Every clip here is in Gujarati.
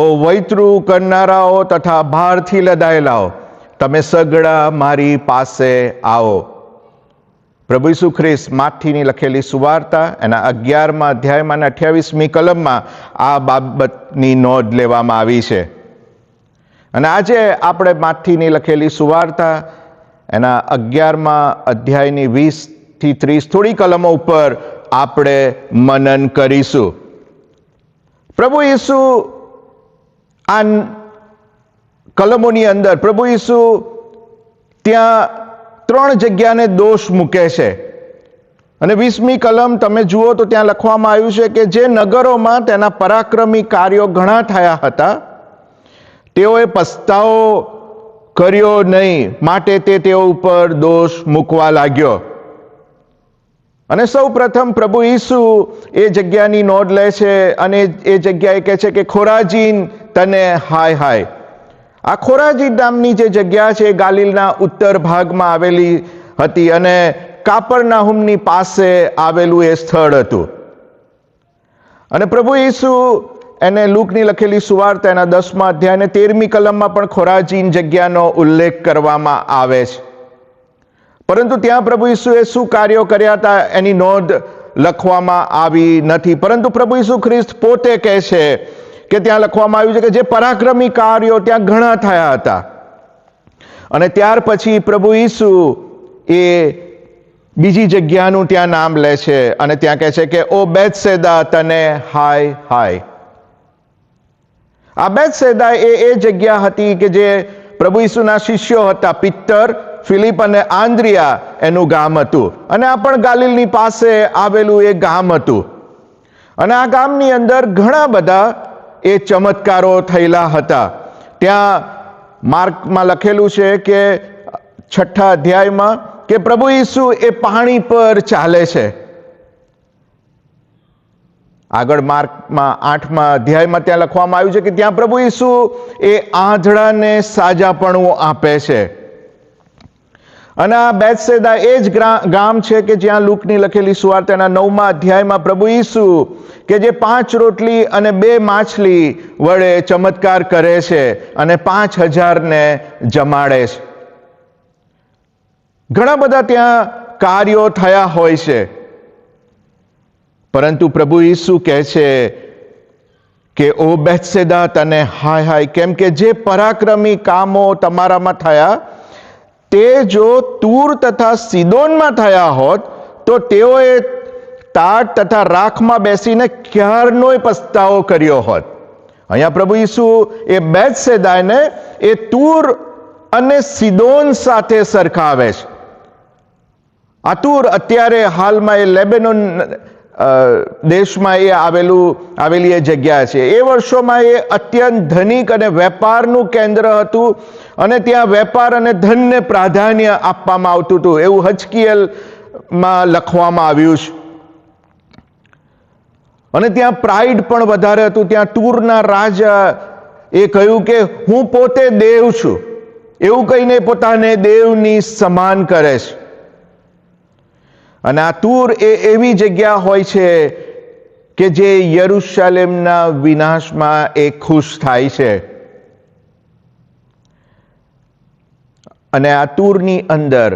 ઓ વૈતૃ કરનારાઓ તથા ભારથી લદાયેલાઓ, તમે સગડા મારી પાસે આવો. પ્રભુ ઈસુ ખ્રિસ્ત માથીની લખેલી સુવાર્તા એના 11મા અધ્યાયમાં 28મી કલમમાં આ બાબતની નોંધ લેવામાં આવી છે. અને આજે આપણે માથીની લખેલી સુવાર્તા એના 11મા અધ્યાયની 20થી 30 થોડી કલમો ઉપર આપણે મનન કરીશું. પ્રભુ ઈસુ આ કલમોની અંદર પ્રભુ ઈસુ ત્યાં 3 જગ્યાને દોષ મૂકે છે. અને 20મી કલમ તમે જુઓ તો ત્યાં લખવામાં આવ્યું છે કે જે નગરોમાં તેના પરાક્રમી કાર્યો ઘણા થયા હતા, તેઓએ પસ્તાવો કર્યો નહીં, માટે તે તેઓ ઉપર દોષ મૂકવા લાગ્યો. અને સૌ પ્રથમ પ્રભુ ઈસુ એ જગ્યાની નોંધ લે છે અને એ જગ્યાએ કહે છે કે ખોરાજીન તને હાય હાય. આ ખોરાજીન નામની જે જગ્યા છે એ ગાલિલના ઉત્તર ભાગમાં આવેલી હતી અને કાપરનાહુમની પાસે આવેલું એ સ્થળ હતું. અને પ્રભુ ઈસુ એને લૂકની લખેલી સુવાર્તા એના 10મા અધ્યાય અને 13મી કલમમાં પણ ખોરાજીન જગ્યાનો ઉલ્લેખ કરવામાં આવે છે. પરંતુ ત્યાં પ્રભુ ઈસુએ શું કાર્યો કર્યા હતા એની નોંધ લખવામાં આવી નથી. પરંતુ પ્રભુ ઈસુ ખ્રિસ્ત પોતે કહે છે કે ત્યાં લખવામાં આવ્યું છે કે જે પરાક્રમી કાર્યો ત્યાં ઘણા થયા હતા. અને ત્યાર પછી પ્રભુ ઈસુ એ બીજી જગ્યાનું ત્યાં નામ લે છે અને ત્યાં કહે છે કે ઓ બેથસેદા તને હાય હાય. આ બેથસેદા એ જગ્યા હતી કે જે પ્રભુ ઈસુના શિષ્યો હતા, પિત્તર, ફિલિપ અને આંદ્રિયા એનું ગામ હતું. અને આ પણ ગાલિલની પાસે આવેલું એક ગામ હતું. અને આ ગામની અંદર ઘણા બધા એ ચમત્કારો થયેલા હતા. ત્યાં માર્કમાં લખેલું છે કે 6ઠ્ઠા અધ્યાયમાં કે પ્રભુ ઈસુ એ પાણી પર ચાલે છે. આગળ માર્કમાં 8મા અધ્યાયમાં ત્યાં લખવામાં આવ્યું છે કે ત્યાં પ્રભુ ઈસુ એ આંધળાને સાજાપણું આપે છે. અને આ બેથસેદા એ જ ગામ છે કે જ્યાં લૂકની લખેલી સુવાર્તાના 9મા અધ્યાયમાં પ્રભુ ઈસુ કે જે 5 રોટલી અને 2 માછલી વડે ચમત્કાર કરે છે અને 5000ને જમાડે છે. ઘણા બધા ત્યાં કાર્યો થયા હોય છે. પરંતુ પ્રભુ ઈસુ કહે છે કે ઓ બેથસેદા તને હાય હાય, કેમ કે જે પરાક્રમી કામો તમારામાં થયા તે જો તૂર તથા સિદોનમાં થયા હોત તો તેઓએ તાટ તથા રાખમાં બેસીને ક્યારનોય પસ્તાવો કર્યો હોત. અહીંયા પ્રભુ ઈસુ એ બેથસેદાને એ તૂર અને સિદોન સાથે સરખાવે છે. આ તૂર અત્યારે હાલમાં એ લેબેનોન દેશમાં એ આવેલી એ જગ્યા છે. એ વર્ષોમાં એ અત્યંત ધનિક અને વેપારનું કેન્દ્ર હતું અને ત્યાં વેપાર અને ધનને પ્રાધાન્ય આપવામાં આવતું હતું એવું હજકીએલમાં લખવામાં આવ્યું છે. અને ત્યાં પ્રાઇડ પણ વધારે હતું. ત્યાં તૂરના રાજા એ કહ્યું કે હું પોતે દેવ છું એવું કહીને પોતાને દેવની સમાન કરે છે. અને આ તૂર એ એવી જગ્યા હોય છે કે જે યરુશલેમના વિનાશમાં એ ખુશ થાય છે. અને આ તૂરની અંદર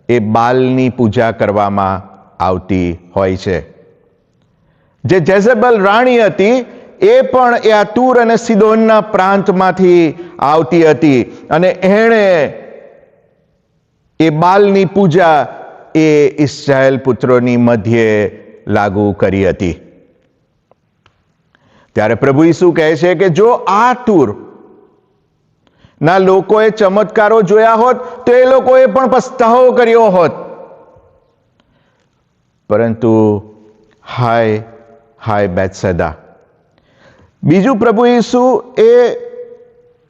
એ બાલની પૂજા કરવામાં આવતી હોય છે. જે જેઝેબલ રાણી હતી એ પણ એ આ તૂર અને સિદોનના પ્રાંતમાંથી આવતી હતી અને એણે એ બાલની પૂજા એ ઇસ્રાયેલ પુત્રોની મધ્યે લાગુ કરી હતી. ત્યારે પ્રભુ ઈસુ કહે છે કે જો આ તૂર ના લોકોએ ચમત્કારો જોયા હોત તો એ લોકોએ પણ પસ્તાવો કર્યો હોત. પરંતુ હાય હાય બેથસેદા. બીજું પ્રભુ ઈસુ એ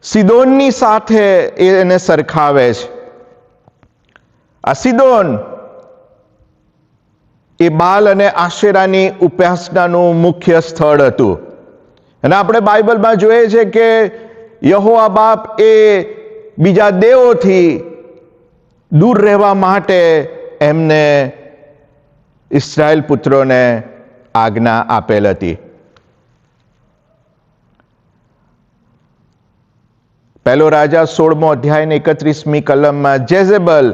સિદોનની સાથે એને સરખાવે છે. આ સિદોન એ બાલ અને આશેરાની ઉપાસનાનું મુખ્ય સ્થળ હતું. અને આપણે બાઇબલમાં જોઈએ છે કે યહોવા બાપ એ બીજા દેવોથી દૂર રહેવા માટે એમને ઇસ્રાયેલ પુત્રોને આજ્ઞા આપેલ હતી. પહેલો રાજા 16મો અધ્યાય ને 31મી કલમમાં જેઝેબલ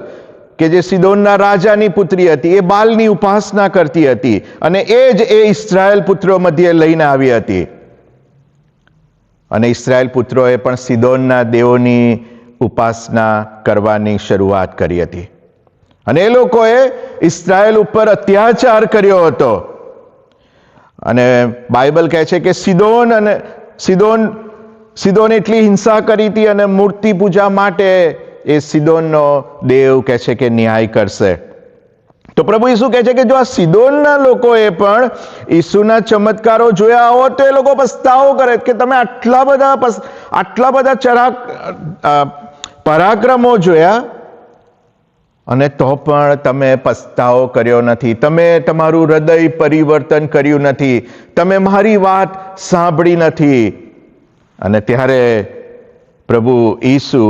કે જે સિદોનના રાજાની પુત્રી હતી, એ બાલની ઉપાસના કરતી હતી અને એ ઇસ્રાયેલ પુત્રો મધ્યે લઈને આવી હતી. અને ઇસ્રાયેલ પુત્રોએ પણ સિદોનના દેવોની ઉપાસના કરવાની શરૂઆત કરી હતી અને એ લોકોએ ઇસ્રાયેલ ઉપર અત્યાચાર કર્યો હતો. અને બાઇબલ કહે છે કે સિદોન એટલી હિંસા કરી હતી અને મૂર્તિ પૂજા માટે એ સિદોનનો દેવ કહે છે કે ન્યાય કરશે. તો પ્રભુ ઈસુ કહે છે કે જો આ સિદોનના લોકોએ પણ ઈસુના ચમત્કારો જોયા હોત તો એ લોકો પસ્તાવો કરે કે તમે આટલા બધા પરાક્રમો જોયા અને તો પણ તમે પસ્તાવો કર્યો નથી, તમે તમારું હૃદય પરિવર્તન કર્યું નથી, તમે મારી વાત સાંભળી નથી. અને ત્યારે પ્રભુ ઈસુ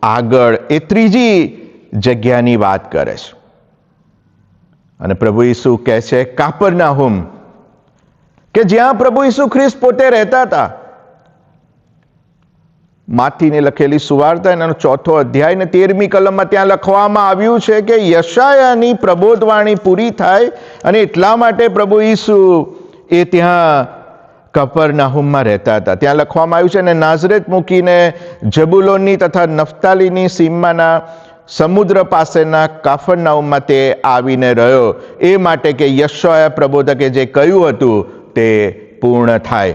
આગળ એ ત્રીજી જગ્યાની વાત કરે છે અને પ્રભુ ઈસુ કહે છે કાપરનાહુમ, કે જ્યાં પ્રભુ ઈસુ ખ્રિસ્ત પોતે રહેતા હતા. માથીને લખેલી સુવાર્તા એનો 4થો અધ્યાય ને 13મી કલમમાં ત્યાં લખવામાં આવ્યું છે કે યશાયાની પ્રબોધવાણી પૂરી થાય અને એટલા માટે પ્રભુ ઈસુ એ ત્યાં કપરનાહુમમાં રહેતા હતા. ત્યાં લખવામાં આવ્યું છે, અને નાઝરેત મૂકીને જબુલોનની તથા નફતાલીની સીમમાંના સમુદ્ર પાસેના કાફરનાહુમમાં તે આવીને રહ્યો, એ માટે કે યશાયા પ્રબોધકે જે કહ્યું હતું તે પૂર્ણ થાય.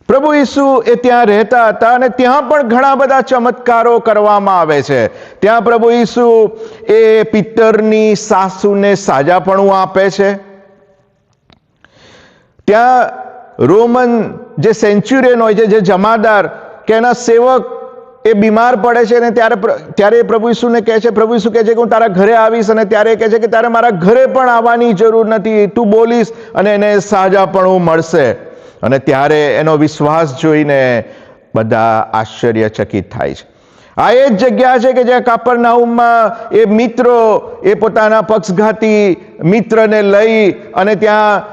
પ્રભુ ઈસુ એ ત્યાં રહેતા હતા અને ત્યાં પણ ઘણા બધા ચમત્કારો કરવામાં આવે છે. ત્યાં પ્રભુ ઈસુ એ પિત્તરની સાસુને સાજાપણું આપે છે. ત્યાં રોમન જે સેન્ચ્યુરિયન હોય છે, જે જમાદાર કે એના સેવક એ બીમાર પડે છે અને ત્યારે પ્રભુ ઈસુને કહે છે, પ્રભુ ઈસુ કહે છે કે હું તારા ઘરે આવીશ, અને ત્યારે કહે છે કે તારે મારા ઘરે પણ આવવાની જરૂર નથી, તું બોલીશ અને એને સાજાપણું મળશે. અને ત્યારે એનો વિશ્વાસ જોઈને બધા આશ્ચર્યચકિત થાય છે. આ એ જ જગ્યા છે કે જ્યાં કાપરનાહુમમાં એ મિત્રો એ પોતાના પક્ષઘાતી મિત્રને લઈ અને ત્યાં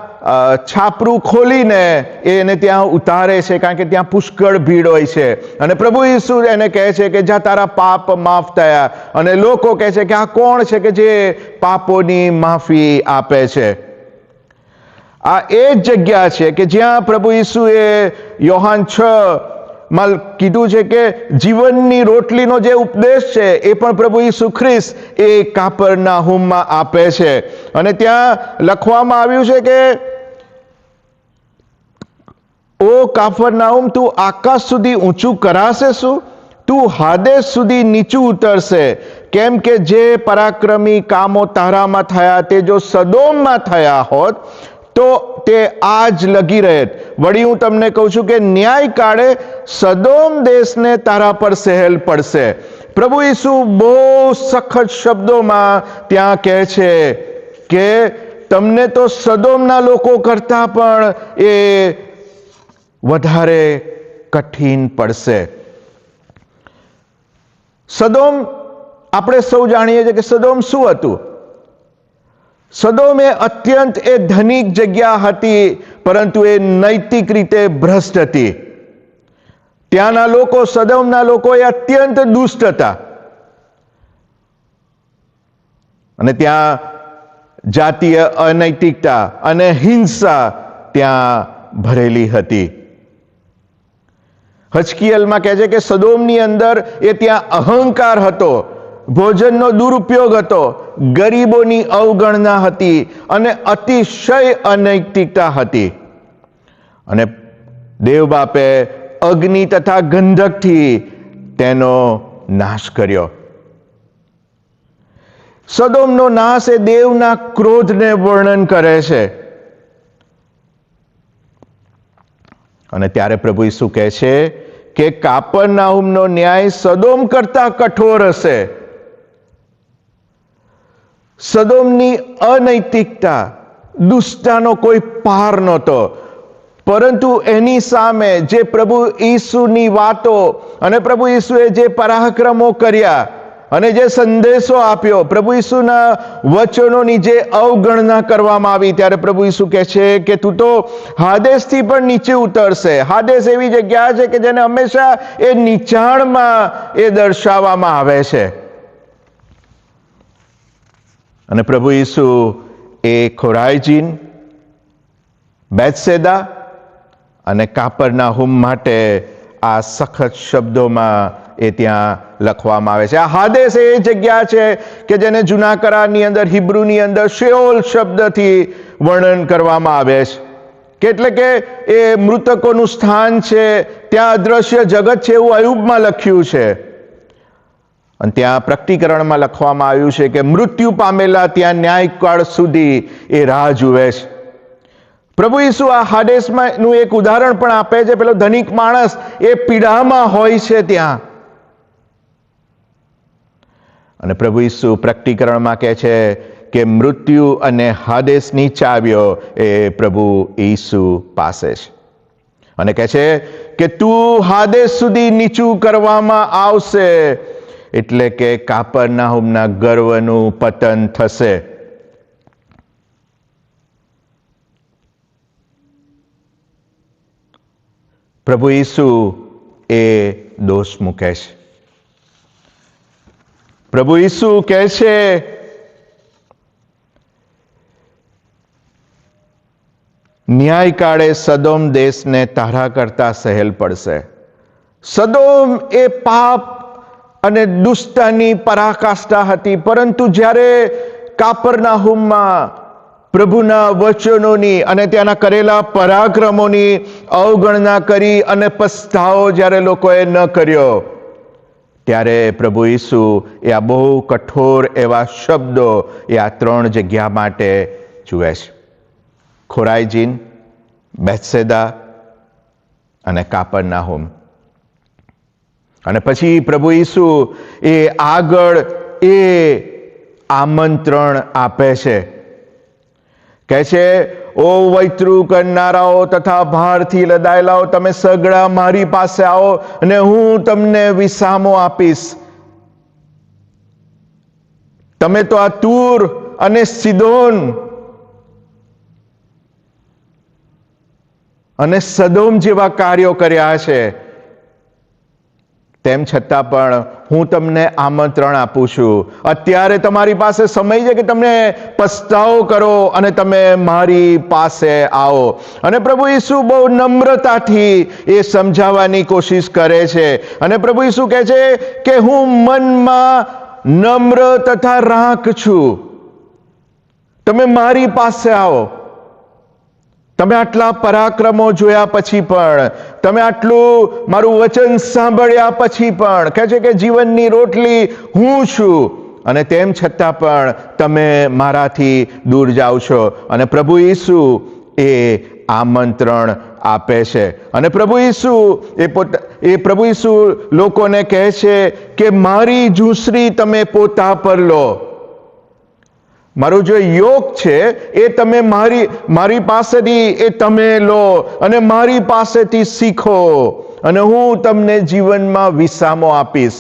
છાપરું ખોલીને એને ત્યાં ઉતારે છે, કારણ કે ત્યાં પુષ્કળ ભીડ હોય છે. અને પ્રભુ ઈસુ એને કહે છે કે જ્યાં તારા પાપ માફ થયા. અને લોકો કહે છે કે આ કોણ છે કે જે પાપોની માફી આપે છે? આ એ જ જગ્યા છે કે જ્યાં પ્રભુ ઈસુએ યોહાન 6માં કીધું છે કે જીવનની રોટલીનો જે ઉપદેશ છે એ પણ પ્રભુ ઈસુ ખ્રિસ્ત એ કાપરનાહુમમાં આપે છે. અને ત્યાં લખવામાં આવ્યું છે કે ઓ કાપરનાહુમ, તું આકાશ સુધી ઊંચું કરાશે શું? તું હાદેસ સુધી નીચું ઉતરશે. કેમ કે જે પરાક્રમી કામો તારામાં થયા તે જો સદોમમાં થયા હોત તો તે આજ લગી રહેત. વળી હું તમને કહું છું કે ન્યાય કાળે સદોમ દેશને તારા પર સહેલ પડશે. પ્રભુ ઈસુ બહુ સખત શબ્દોમાં ત્યાં કહે છે કે તમને તો સદોમના લોકો કરતા પણ એ વધારે કઠિન પડશે. સદોમ, આપણે સૌ જાણીએ છીએ કે સદોમ શું હતું. સદોમ એ અત્યંત એ ધનિક જગ્યા હતી, પરંતુ એ નૈતિક રીતે ભ્રષ્ટ હતી. ત્યાંના લોકો, સદોમના લોકો એ અત્યંત દુષ્ટ હતા. અને ત્યાં જાતીય અનૈતિકતા અને હિંસા ત્યાં ભરેલી હતી. હજકીએલમાં કહે છે કે સદોમની અંદર એ ત્યાં અહંકાર હતો, ભોજનનો દુરુપયોગ હતો, ગરીબોની અવગણના હતી અને અતિશય અનૈતિકતા હતી. અને દેવબાપે અગ્નિ તથા ગંધકથી તેનો નાશ કર્યો. સદોમનો નાશ એ દેવના ક્રોધને વર્ણન કરે છે. અને ત્યારે પ્રભુ ઈસુ કહે છે કે કાપરનાહુમનો ન્યાય સદોમ કરતા કઠોર હશે. સદોમની અનૈતિકતા, દુષ્ટતાનો કોઈ પાર નહોતો, પરંતુ એની સામે જે પ્રભુ ઈસુની વાતો અને પ્રભુ ઈસુએ જે પરાક્રમો કર્યા અને જે સંદેશો આપ્યો, પ્રભુ ઈસુના વચનોની જે અવગણના કરવામાં આવી, ત્યારે પ્રભુ ઈસુ કહે છે કે તું તો હાદેસથી પણ નીચે ઉતરશે. હાદેસ એવી જગ્યા છે કે જેને હંમેશા એ નીચાણમાં એ દર્શાવવામાં આવે છે. અને પ્રભુ ઈસુ એ ખોરાઈજીન, બેથસેદા અને કાપરનાહુમ માટે આ સખત શબ્દોમાં એ ત્યાં લખવામાં આવે છે. આ હાદેસ એ જગ્યા છે કે જેને જૂના કરારની અંદર, હિબ્રુની અંદર શેઓલ શબ્દથી વર્ણન કરવામાં આવે છે, કે એટલે કે એ મૃતકોનું સ્થાન છે, ત્યાં અદ્રશ્ય જગત છે એવું અયુબમાં લખ્યું છે. અને ત્યાં પ્રકટીકરણમાં લખવામાં આવ્યું છે કે મૃત્યુ પામેલા ત્યાં ન્યાયકાળ સુધી એ રાહ જુએ છે. પ્રભુ ઈસુ આ હાડેસમાં નું એક ઉદાહરણ પણ આપે છે. પેલો ધનિક માણસ એ પીડામાં હોય છે ત્યાં, અને પ્રભુ ઈસુ પ્રકટીકરણમાં કહે છે કે મૃત્યુ અને હાડેસની ચાવીઓ એ પ્રભુ ઈસુ પાસે છે, અને કહે છે કે તું હાદેસ સુધી નીચું કરવામાં આવશે, એટલે કે કાપરનાહુમના ગર્વનું પતન થશે. પ્રભુ ઈસુ એ દોષ મૂકે છે. પ્રભુ ઈસુ કહે છે ન્યાયકાળે સદોમ દેશને તારા કરતા સહેલ પડશે. સદોમ એ પાપ અને દુષ્ટની પરાકાષ્ઠા હતી, પરંતુ જ્યારે કાપરનાહુમમાં પ્રભુના વચનોની અને ત્યાંના કરેલા પરાક્રમોની અવગણના કરી અને પસ્તાવો જ્યારે લોકોએ ન કર્યો, ત્યારે પ્રભુ ઈસુ એ આ બહુ કઠોર એવા શબ્દો એ આ 3 જગ્યા માટે જુએ છે: ખોરાઈજીન, બેથસેદા અને કાપરનાહુમ. અને પછી પ્રભુ ઈસુ એ આગળ એ આમંત્રણ આપે છે, કહે છે ઓ વૈતૃ કરનારાઓ તથા ભારથી લદાયેલાઓ, તમે સગડા મારી પાસે આવો અને હું તમને વિસામો આપીશ. તમે તો આ તૂર અને સિદોન અને સદોમ જેવા કાર્યો કર્યા છે, તેમ છતાં પણ હું તમને આમંત્રણ આપું છું. અત્યારે તમારી પાસે સમય છે કે તમે પસ્તાવો કરો અને તમે મારી પાસે આવો. અને પ્રભુ ઈસુ બહુ નમ્રતાથી એ સમજાવવાની કોશિશ કરે છે. અને પ્રભુ ઈસુ કહે છે કે હું મનમાં નમ્ર તથા રાખ છું, તમે મારી પાસે આવો. તમે આટલા પરાક્રમો જોયા પછી પણ, તમે આટલું મારું વચન સાંભળ્યા પછી પણ, કહે છે કે જીવનની રોટલી હું છું, અને તેમ છતાં પણ તમે મારાથી દૂર જાઓ છો. અને પ્રભુ ઈસુ એ આમંત્રણ આપે છે. અને પ્રભુ ઈસુ લોકોને કહે છે કે મારી ઝૂંસરી તમે પોતા પર લો. મારું જે યોગ છે એ તમે મારી પાસેથી એ તમે લો અને મારી પાસેથી શીખો, અને હું તમને જીવનમાં વિસામો આપીશ.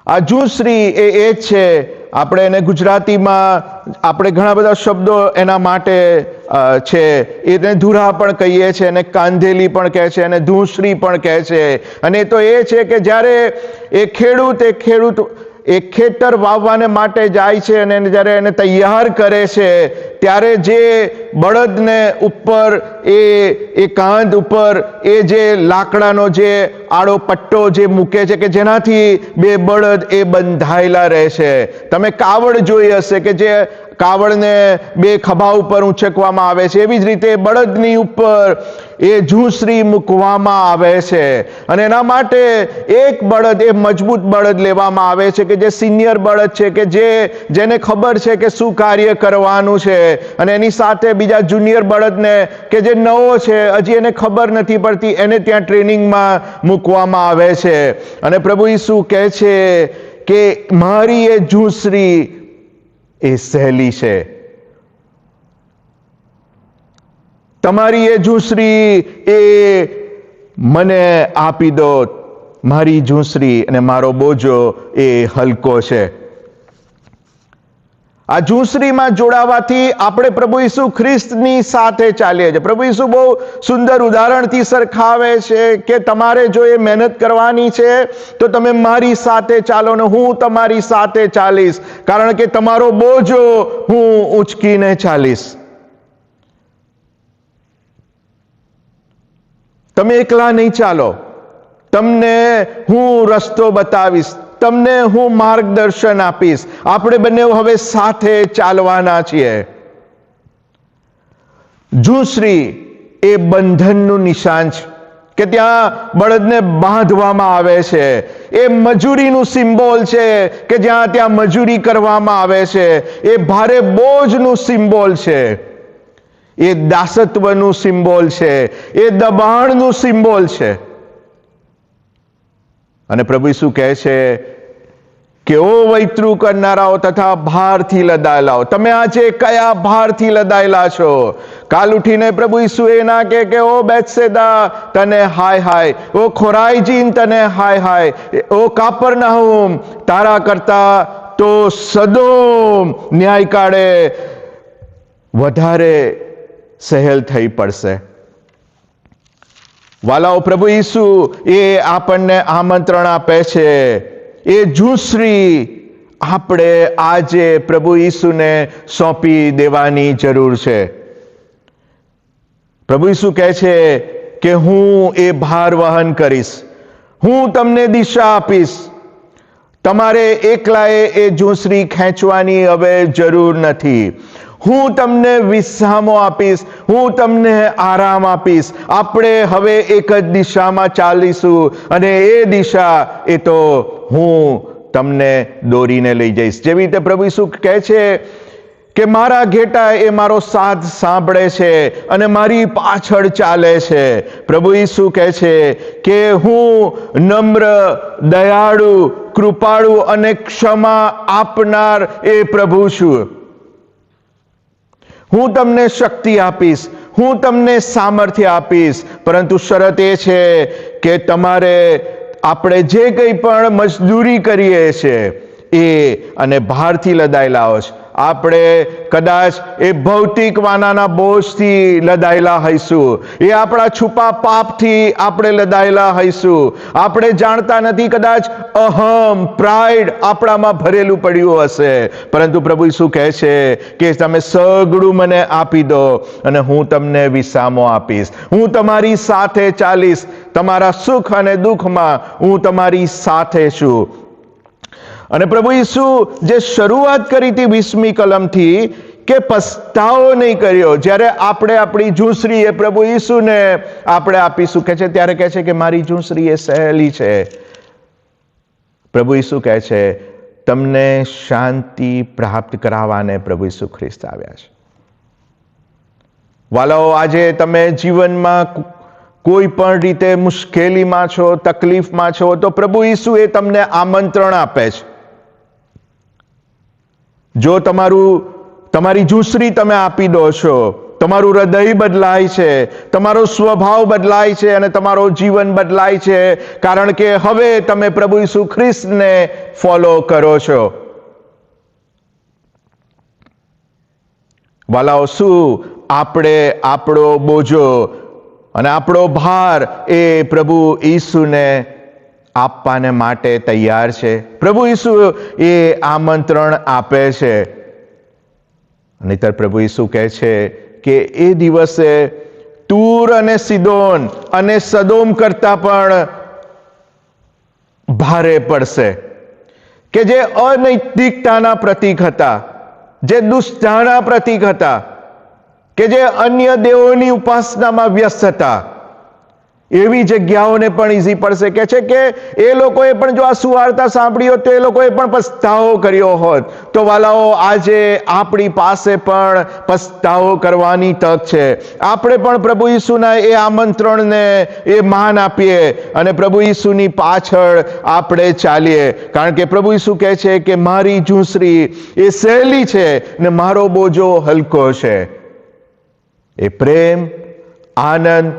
આ ઝૂંસરી એ છે, આપણે એને ગુજરાતીમાં આપણે ઘણા બધા શબ્દો એના માટે છે. એને ધુરા પણ કહીએ છીએ, એને કાંધેલી પણ કહે છે, અને ધૂંસરી પણ કહે છે. અને તો એ છે કે જ્યારે એ ખેડૂત એ ખેતર વાવવાને માટે જાય છે અને જ્યારે એને તૈયાર કરે છે, ત્યારે જે બળદને ઉપર એ કાંધ ઉપર એ જે લાકડાનો જે આડો પટ્ટો જે મૂકે છે કે જેનાથી 2 બળદ એ બંધાયેલા રહે છે. તમે કાવડ જોઈ હશે કે જે કાવડને 2 ખભા ઉપર ઉંચકવામાં આવે છે, એવી જ રીતે બળદની ઉપર એ ઝૂંસરી મૂકવામાં આવે છે. અને એના માટે એક બળદ, એ મજબૂત બળદ લેવામાં આવે છે કે જે સિનિયર બળદ છે, કે જેને ખબર છે કે શું કાર્ય કરવાનું છે, અને એની સાથે બીજા જુનિયર બળદને કે જે નવો છે, હજી એને ખબર નથી પડતી, એને ત્યાં ટ્રેનિંગમાં મૂકવામાં આવે છે. અને પ્રભુ ઈસુ કહે છે કે મારી એ ઝૂંસરી એ સહેલી છે, તમારી એ ઝૂંસરી એ મને આપી દો. મારી ઝૂંસરી અને મારો બોજો એ હલકો છે. આ ઝૂંસરીમાં જોડાવાથી આપણે પ્રભુ ઈસુ ખ્રિસ્તની સાથે ચાલીએ છીએ. પ્રભુ ઈસુ બહુ સુંદર ઉદાહરણથી સરખાવે છે કે તમારે જો એ મહેનત કરવાની છે તો તમે મારી સાથે ચાલો ને હું તમારી સાથે ચાલીશ, કારણ કે તમારો બોજો હું ઉંચકીને ચાલીશ. તમે એકલા નહીં ચાલો, તમને હું રસ્તો બતાવીશ, તમને હું માર્ગદર્શન આપીશ. આપણે બંને હવે સાથે ચાલવાના છીએ. ઝૂંસરી એ બંધનનું નિશાન છે કે ત્યાં બળદને બાંધવામાં આવે છે. એ મજૂરીનું સિમ્બોલ છે કે જ્યાં ત્યાં મજૂરી કરવામાં આવે છે. એ ભારે બોજનું સિમ્બોલ છે. એ દાસત્વનું સિમ્બોલ છે. એ દબાણનું સિમ્બોલ છે. અને પ્રભુ ઈસુ કહે છે કે ઓ વૈતૃ કરનારાઓ તથા ભારથી લદાયેલાઓ, તમે આજે કયા ભારથી લદાયેલા છો? કાલ ઉઠીને પ્રભુ ઈસુ એ ના કે ઓ બેથસેદા તને હાય હાય, ઓ ખોરાઈજીન તને હાય હાય, ઓ કાપરનાહુમ તારા કરતા તો સદોમ ન્યાય કાળે વધારે સહેલ થઈ પડશે. વાલાઓ, પ્રભુ ઈસુ એ આપણને આમંત્રણ આપે છે. એ ઝૂંસરી આપણે આજે પ્રભુ ઈસુને સોંપી દેવાની જરૂર છે. પ્રભુ ઈસુ કહે છે કે હું એ ભાર વહન કરીશ, હું તમને દિશા આપીશ. તમારે એકલાએ એ ઝૂંસરી ખેંચવાની હવે જરૂર નથી. હું તમને વિશ્રામો આપીશ, હું તમને આરામ આપીશ. આપણે હવે એક જ દિશામાં ચાલીશું અને એ દિશા એ તો હું તમને દોરીને લઈ જઈશ. જેવી રીતે પ્રભુ ઈસુ કહે છે કે મારા ઘેટા એ મારો સાથ સાંભળે છે અને મારી પાછળ ચાલે છે. પ્રભુ ઈસુ કહે છે કે હું નમ્ર, દયાળુ, કૃપાળુ અને ક્ષમા આપનાર એ પ્રભુ છું. હું તમને શક્તિ આપીશ, હું તમને સામર્થ્ય આપીશ, પરંતુ શરત એ છે કે તમારે આપણે જે કંઈ પણ મજદૂરી કરીએ છીએ એ અને ભારથી લદાયેલા છે. આપણે કદાચ એ ભૌતિક વાનાના બોજથી લદાયેલા હઈશું, એ આપણા છુપા પાપથી આપણે લદાયેલા હઈશું. આપણે જાણતા નથી, કદાચ અહમ, પ્રાઇડ આપણામાં ભરેલું પડ્યું હશે. પરંતુ પ્રભુ ઈસુ કહે છે કે તમે સગળું મને આપી દો અને હું તમને વિસામો આપીશ. હું તમારી સાથે ચાલીશ. તમારા સુખ અને દુઃખમાં હું તમારી સાથે છું. અને પ્રભુ ઈસુ જે શરૂઆત કરી હતી 20મી કલમથી કે પસ્તાવો નહીં કર્યો, જ્યારે આપણે આપણી ઝૂંસરી એ પ્રભુ ઈસુને આપણે આપીશું કે છે ત્યારે કહે છે કે મારી ઝૂંસરી એ સહેલી છે. પ્રભુ ઈસુ કહે છે તમને શાંતિ પ્રાપ્ત કરાવવાને પ્રભુ ઈસુ ખ્રિસ્ત આવ્યા છે. વાલાઓ, આજે તમે જીવનમાં કોઈ પણ રીતે મુશ્કેલીમાં છો, તકલીફમાં છો, તો પ્રભુ ઈસુ એ તમને આમંત્રણ આપે છે. જો તમારી ઝૂંસરી તમે આપી દો છો, તમારું હૃદય બદલાય છે, તમારો સ્વભાવ બદલાય છે અને તમારો જીવન બદલાય છે, કારણ કે હવે તમે પ્રભુ ઈસુ ખ્રિસ્તને ફોલો કરો છો. વાલાઓ, શું આપણે આપણો બોજો અને આપણો ભાર એ પ્રભુ ઈસુને આપવાને માટે તૈયાર છે? પ્રભુ ઈસુ એ આમંત્રણ આપે છે. નહીંતર પ્રભુ ઈસુ કહે છે કે એ દિવસે તૂર અને સિદોન અને સદોમ કરતા પણ ભારે પડશે, કે જે અનૈતિકતાના પ્રતીક હતા, જે દુષ્ટતાના પ્રતીક હતા, કે જે અન્ય દેવોની ઉપાસનામાં વ્યસ્ત હતા, એવી જગ્યાઓને પણ ઈઝી પડશે. કે છે કે એ લોકોએ પણ જો આ સુવાર્તા સાંભળી હોત તો એ લોકોએ પણ પસ્તાવો કર્યો હોત. તો વાલાઓ, આજે આપણી પાસે પણ પસ્તાવો કરવાની તક છે. આપણે પણ પ્રભુ ઈસુના એ આમંત્રણને એ માન આપીએ અને પ્રભુ ઈસુની પાછળ આપણે ચાલીએ, કારણ કે પ્રભુ ઈસુ કહે છે કે મારી ઝૂંસરી એ સહેલી છે ને મારો બોજો હલકો છે. એ પ્રેમ, આનંદ,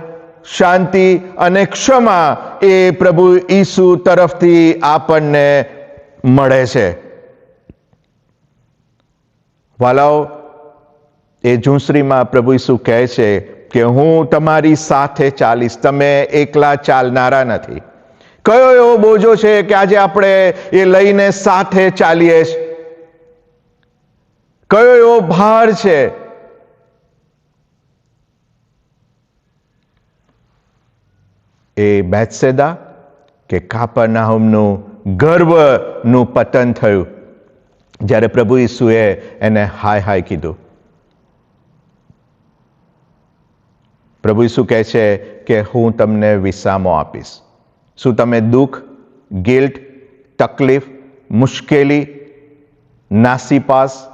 શાંતિ અને ક્ષમા એ પ્રભુ ઈસુ તરફથી આપણને મળે છે. વાલાઓ, એ ઝૂંસરીમાં પ્રભુ ઈસુ કહે છે કે હું તમારી સાથે ચાલીશ, તમે એકલા ચાલનારા નથી. કયો એવો બોજો છે કે આજે આપણે એ લઈને સાથે ચાલીએ છીએ? કયો એવો ભાર છે? એ બેથસેદા કે કાપરનાહુમનું ગર્વનું પતન થયું જ્યારે પ્રભુ ઈસુએ એને હાય કીધું. પ્રભુ ઈસુ કહે છે કે હું તમને વિસામો આપીશ. શું તમે દુઃખ, ગિલ્ટ, તકલીફ, મુશ્કેલી, નાસીપાસ,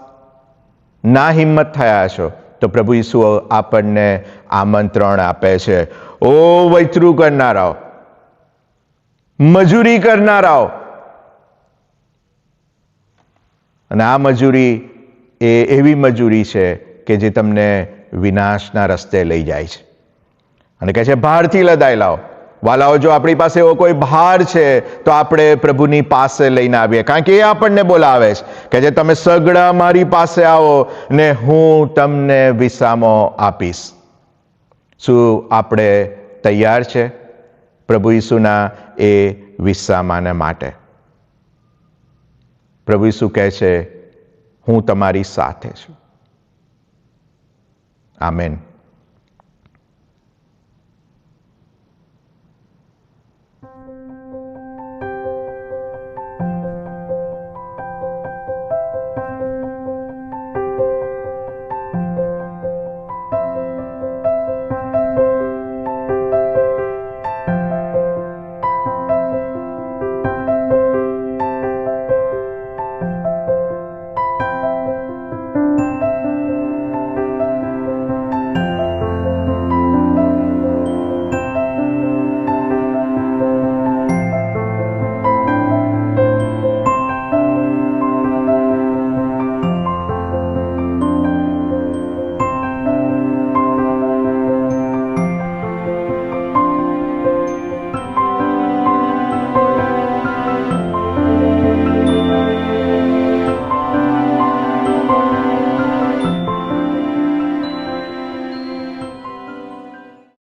ના હિંમત થયા છો? તો પ્રભુ ઈસુ આપણને આમંત્રણ આપે છે, ઓ વૈતરું કરનારાઓ, મજૂરી કરનારાઓ. અને આ મજૂરી એ એવી મજૂરી છે કે જે તમને વિનાશના રસ્તે લઈ જાય છે. અને કહે છે ભારથી લદાયેલાઓ. વાલાઓ, જો આપણી પાસે એવો કોઈ ભાર છે તો આપણે પ્રભુની પાસે લઈને આવીએ, કારણ કે એ આપણને બોલાવે છે કે જે તમે સગડા મારી પાસે આવો ને હું તમને વિસામો આપીશ. શું આપણે તૈયાર છે પ્રભુ ઈસુના એ વિસામાને માટે? પ્રભુ ઈસુ કહે છે, હું તમારી સાથે છું. આમેન.